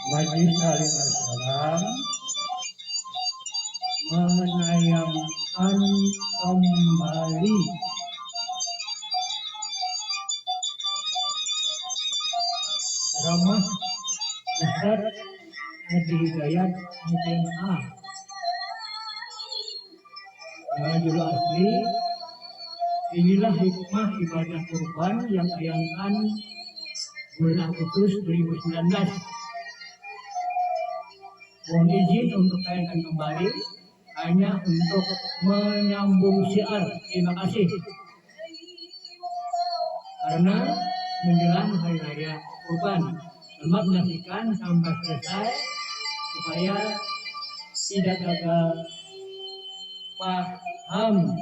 Majelis Taklim Al-Salam menayangkan kembali ceramah Ustaz Haji Hidayat MTA dengan judul asli inilah hikmah ibadah kurban yang tayangkan bulan Agustus 2019. Mohon izin untuk tayangkan kembali hanya untuk menyambung syiar. Terima kasih. Karena menjelang hari raya kurban, selamat menyaksikan sampai selesai supaya tidak gagal paham.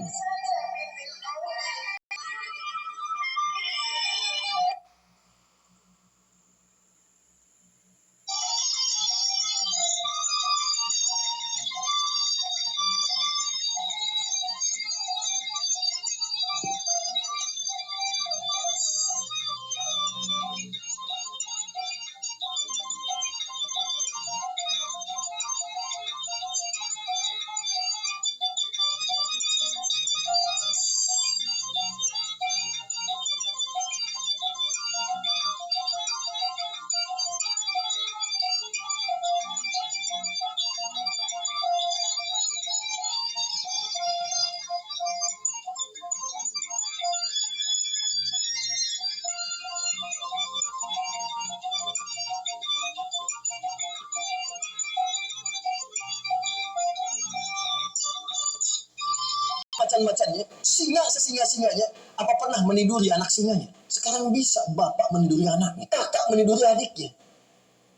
Macan-macannya, singa sesinga-singanya, apa pernah meniduri anak singanya? Sekarang bisa bapak meniduri anaknya, kakak meniduri adiknya.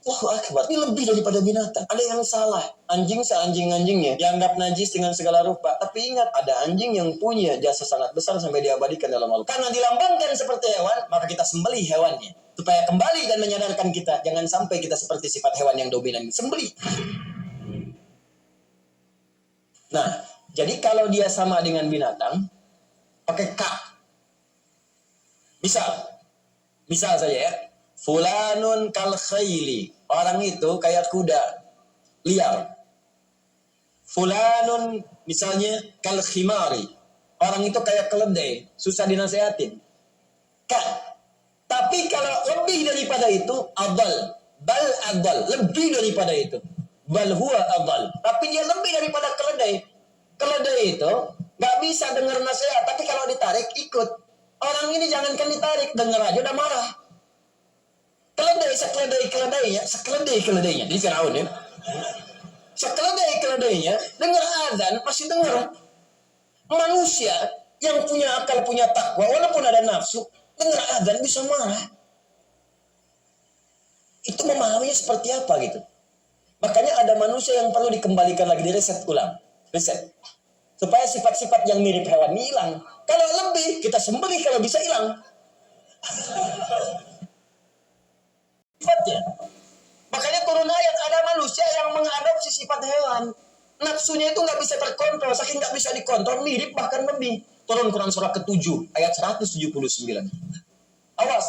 Allahu Akbar, ini lebih daripada binatang. Ada yang salah, anjing seanjing-anjingnya dianggap najis dengan segala rupa. Tapi ingat, ada anjing yang punya jasa sangat besar sampai diabadikan dalam Al-Quran. Karena dilambangkan seperti hewan, maka kita sembelih hewannya. Supaya kembali dan menyadarkan kita, jangan sampai kita seperti sifat hewan yang dominan. Sembelih. Nah, jadi kalau dia sama dengan binatang, pakai K. Misal saja ya. Fulanun kal khayli. Orang itu kayak kuda liar. Fulanun misalnya kal khimari. Orang itu kayak keledai, susah dinasehatin. K. Tapi kalau lebih daripada itu, adal. Bal adal. Lebih daripada itu. Bal huwa adal. Tapi dia lebih daripada keledai. Keledai itu gak bisa dengar nasihat, tapi kalau ditarik ikut. Orang ini jangankan ditarik, dengar aja udah marah. Keledai sekeledai-keledainya di Firaun ya. Sekeledai-keledainya dengar azan masih dengar. Manusia yang punya akal, punya takwa, walaupun ada nafsu, dengar azan bisa marah. Itu memahaminya seperti apa gitu. Makanya ada manusia yang perlu dikembalikan lagi, direset ulang. Reset. Supaya sifat-sifat yang mirip hewan ini hilang. Kalau lebih, kita sembelih kalau bisa hilang. Sifatnya. Makanya turun ayat, ada manusia yang mengadopsi sifat hewan. Nafsunya itu nggak bisa terkontrol, saking nggak bisa dikontrol, mirip bahkan lebih. Turun Quran surah ke-7, ayat 179. Awas.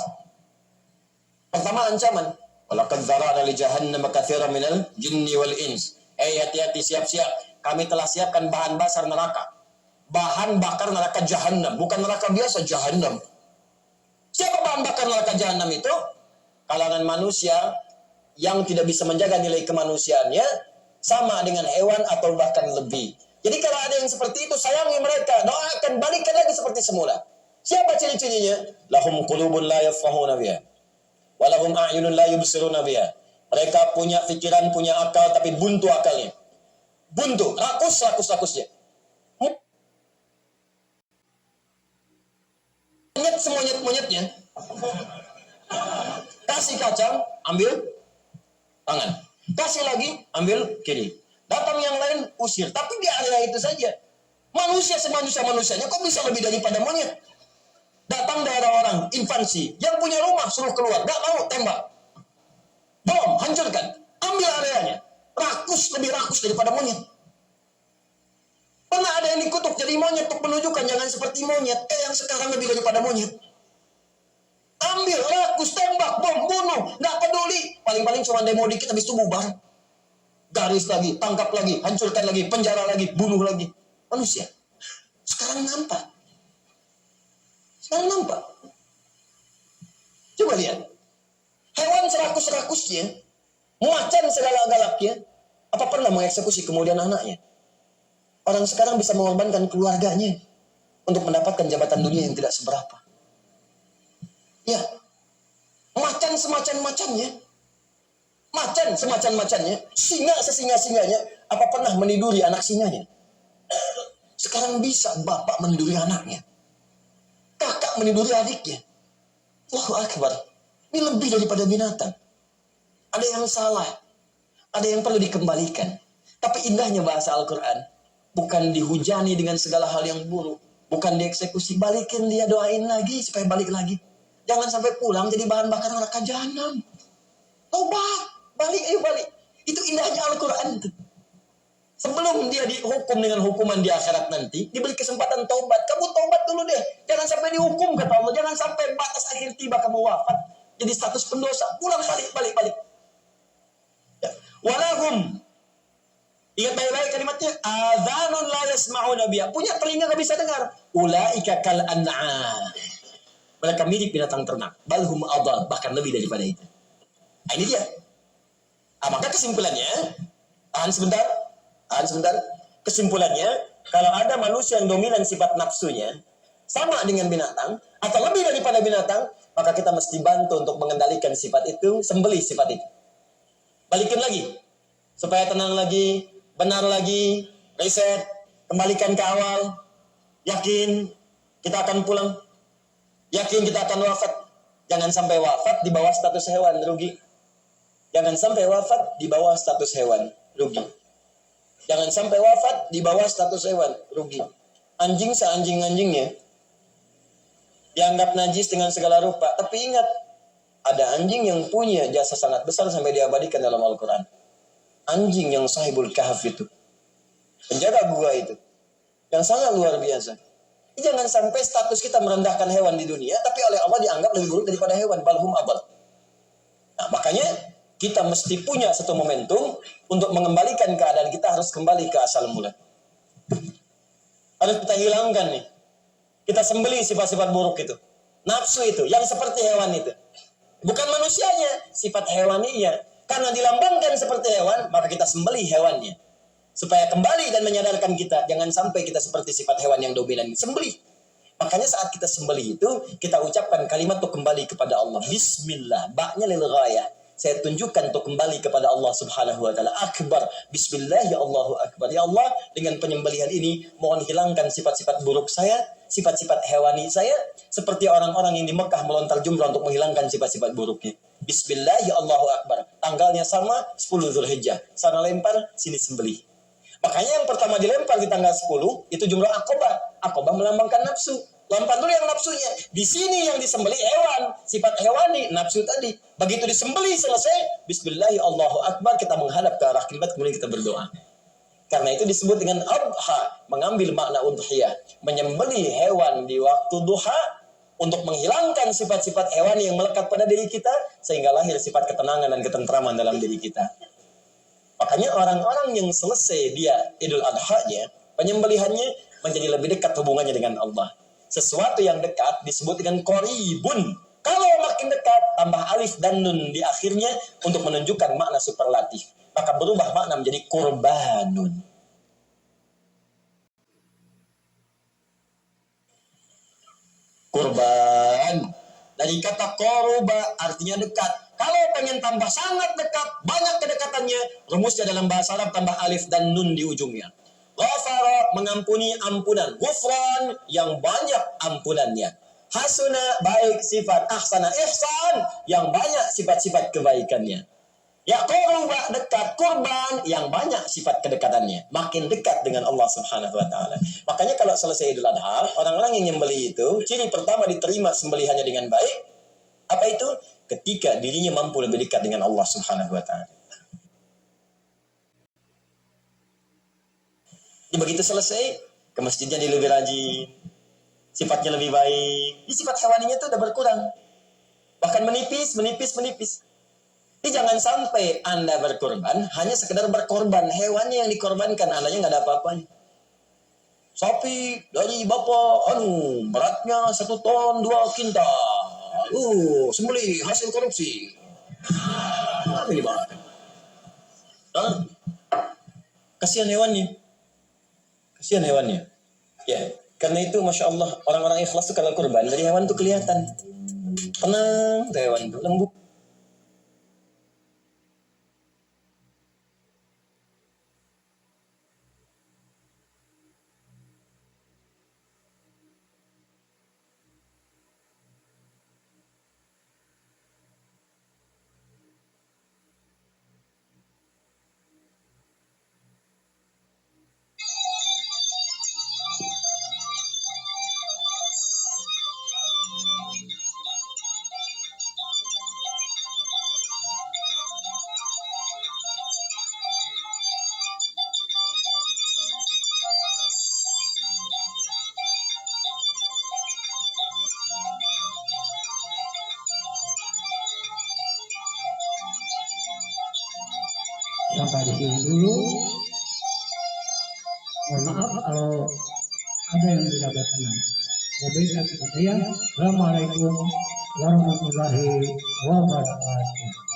Pertama ancaman. Walaqad dzara'na li jahannam katsiran minal jinni wal ins. Hati-hati, siap-siap. Kami telah siapkan bahan bakar neraka. Bahan bakar neraka Jahannam. Bukan neraka biasa, Jahannam. Siapa bahan bakar neraka Jahannam itu? Kalangan manusia yang tidak bisa menjaga nilai kemanusiaannya, sama dengan hewan atau bahkan lebih. Jadi kalau ada yang seperti itu, sayangi mereka. Doakan, balikan lagi seperti semula. Siapa ciri-cirinya? Lahum qulubun la yafqahuna biha. Walahum a'yunun la yubsiruna biha. Mereka punya pikiran, punya akal, tapi buntu akalnya. Buntu, rakus-rakusnya. Monyet-monyetnya. Kasih kacang, ambil tangan. Kasih lagi, ambil kiri. Datang yang lain, usir. Tapi di area itu saja. Manusia semanusia-manusianya kok bisa lebih daripada monyet? Datang daerah orang, infansi. Yang punya rumah, suruh keluar. Gak mau, tembak. Bom, hancurkan. Ambil areanya. Lebih rakus daripada monyet. Pernah ada yang dikutuk jadi monyet untuk menunjukkan jangan seperti monyet. Yang sekarang lebih daripada monyet. Ambil, rakus, tembak, bom, bunuh, nggak peduli. Paling-paling cuma demo dikit habis itu bubar. Garis lagi, tangkap lagi, hancurkan lagi, penjara lagi, bunuh lagi. Manusia. Sekarang nampak. Sekarang nampak. Coba lihat. Hewan serakus-rakusnya, macan segala-galaknya, apa pernah mengeksekusi kemudian anaknya? Orang sekarang bisa mengorbankan keluarganya untuk mendapatkan jabatan dunia yang tidak seberapa. Ya, macan semacam-macannya, macan semacam-macannya, singa sesinga-singanya, apa pernah meniduri anak singanya? Sekarang bisa bapak meniduri anaknya, kakak meniduri adiknya. Allahu Akbar. Ini lebih daripada binatang. Ada yang salah, ada yang perlu dikembalikan. Tapi indahnya bahasa Al-Quran, bukan dihujani dengan segala hal yang buruk, bukan dieksekusi, balikin dia, doain lagi supaya balik lagi. Jangan sampai pulang jadi bahan bakar neraka jahanam. Tobat, balik, ayo balik. Itu indahnya Al-Quran itu. Sebelum dia dihukum dengan hukuman di akhirat nanti, diberi kesempatan taubat. Kamu taubat dulu deh. Jangan sampai dihukum, kata Allah. Jangan sampai batas akhir tiba kamu wafat. Jadi status pendosa. Pulang balik. Ya. Walahum. Ingat baik-baik kalimatnya. Adhanun la yasma'una biha. Punya telinga gak bisa dengar. Ulaika kal an'am. Mereka mirip binatang ternak. Balhum adal. Bahkan lebih daripada itu. Nah, ini dia. Maka kesimpulannya. Tahan sebentar. Kesimpulannya, kalau ada manusia yang dominan sifat nafsunya, sama dengan binatang, atau lebih daripada binatang, maka kita mesti bantu untuk mengendalikan sifat itu, sembelih sifat itu. Balikin lagi, supaya tenang lagi, benar lagi, reset, kembalikan ke awal, yakin kita akan pulang, yakin kita akan wafat. Jangan sampai wafat di bawah status hewan, rugi. Jangan sampai wafat di bawah status hewan, rugi. Jangan sampai wafat di bawah status hewan, rugi. Anjing seanjing-anjingnya dianggap najis dengan segala rupa. Tapi ingat, ada anjing yang punya jasa sangat besar sampai diabadikan dalam Al-Quran. Anjing yang sahibul kahf itu, penjaga gua itu, yang sangat luar biasa. Jangan sampai status kita merendahkan hewan di dunia, tapi oleh Allah dianggap lebih buruk daripada hewan. Balhum abal. Nah, makanya kita mesti punya satu momentum untuk mengembalikan keadaan kita, harus kembali ke asal mula. Harus kita hilangkan nih. Kita sembelih sifat-sifat buruk itu. Nafsu itu, yang seperti hewan itu. Bukan manusianya, sifat hewaninya. Karena dilambangkan seperti hewan, maka kita sembelih hewannya. Supaya kembali dan menyadarkan kita, jangan sampai kita seperti sifat hewan yang dominan. Sembelih. Makanya saat kita sembelih itu, kita ucapkan kalimat untuk kembali kepada Allah. Bismillah, ba'nya lil ghayah. Saya tunjukkan untuk kembali kepada Allah Subhanahu wa taala. Akbar. Bismillah, ya Allahu Akbar. Ya Allah, dengan penyembelihan ini mohon hilangkan sifat-sifat buruk saya, sifat-sifat hewani saya, seperti orang-orang yang di Mekah melontar jumrah untuk menghilangkan sifat-sifat buruknya. Bismillah, ya Allahu Akbar. Tanggalnya sama, 10 Zulhijjah. Sana lempar, sini sembelih. Makanya yang pertama dilempar di tanggal 10 itu jumrah Aqabah. Aqabah melambangkan nafsu. Lempar dulu yang nafsunya. Di sini yang disembelih hewan, sifat hewani, nafsu tadi. Begitu disembelih selesai, Bismillah, ya Allahu Akbar, kita menghadap ke arah kiblat, kemudian kita berdoa. Karena itu disebut dengan adha, mengambil makna udhiyah, menyembelih hewan di waktu duha untuk menghilangkan sifat-sifat hewan yang melekat pada diri kita, sehingga lahir sifat ketenangan dan ketentraman dalam diri kita. Makanya orang-orang yang selesai dia Idul Adha-nya, penyembelihannya menjadi lebih dekat hubungannya dengan Allah. Sesuatu yang dekat disebut dengan qoribun. Kalau makin dekat, tambah alif dan nun di akhirnya untuk menunjukkan makna superlatif. Maka berubah makna menjadi kurbanun. Kurban. Dari kata koruba artinya dekat. Kalau pengen tambah sangat dekat, banyak kedekatannya, rumusnya dalam bahasa Arab tambah alif dan nun di ujungnya. Ghafara, mengampuni, ampunan. Ghufran, yang banyak ampunannya. Hasuna, baik sifat. Ahsana, ihsan, yang banyak sifat-sifat kebaikannya. Ya quruba, dekat. Kurban, yang banyak sifat kedekatannya. Makin dekat dengan Allah Subhanahu wa ta'ala. Makanya kalau selesai Idul Adha, orang-orang yang nyembelih itu, ciri pertama diterima sembelihannya dengan baik. Apa itu? Ketika dirinya mampu lebih dekat dengan Allah Subhanahu wa ta'ala. Begitu selesai, ke masjidnya dia lebih rajin, sifatnya lebih baik. Sifat hewaninya itu udah berkurang. Bahkan menipis. Jadi jangan sampai Anda berkorban hanya sekedar berkorban. Hewannya yang dikorbankan, Andanya nggak ada apa-apanya. Sapi dari bapak, beratnya 1 ton 2 kintal. Sembelih hasil korupsi. Apa ini bang? Kasihan hewannya. Ya, karena itu masya Allah orang-orang ikhlas itu kalau kurban dari hewan itu kelihatan tenang, tuh hewan itu lembut. Sampai di sini dulu. Mohon maaf kalau ada yang tidak berkenan. Wabillahi taufiq. Assalamualaikum warahmatullahi wabarakatuh.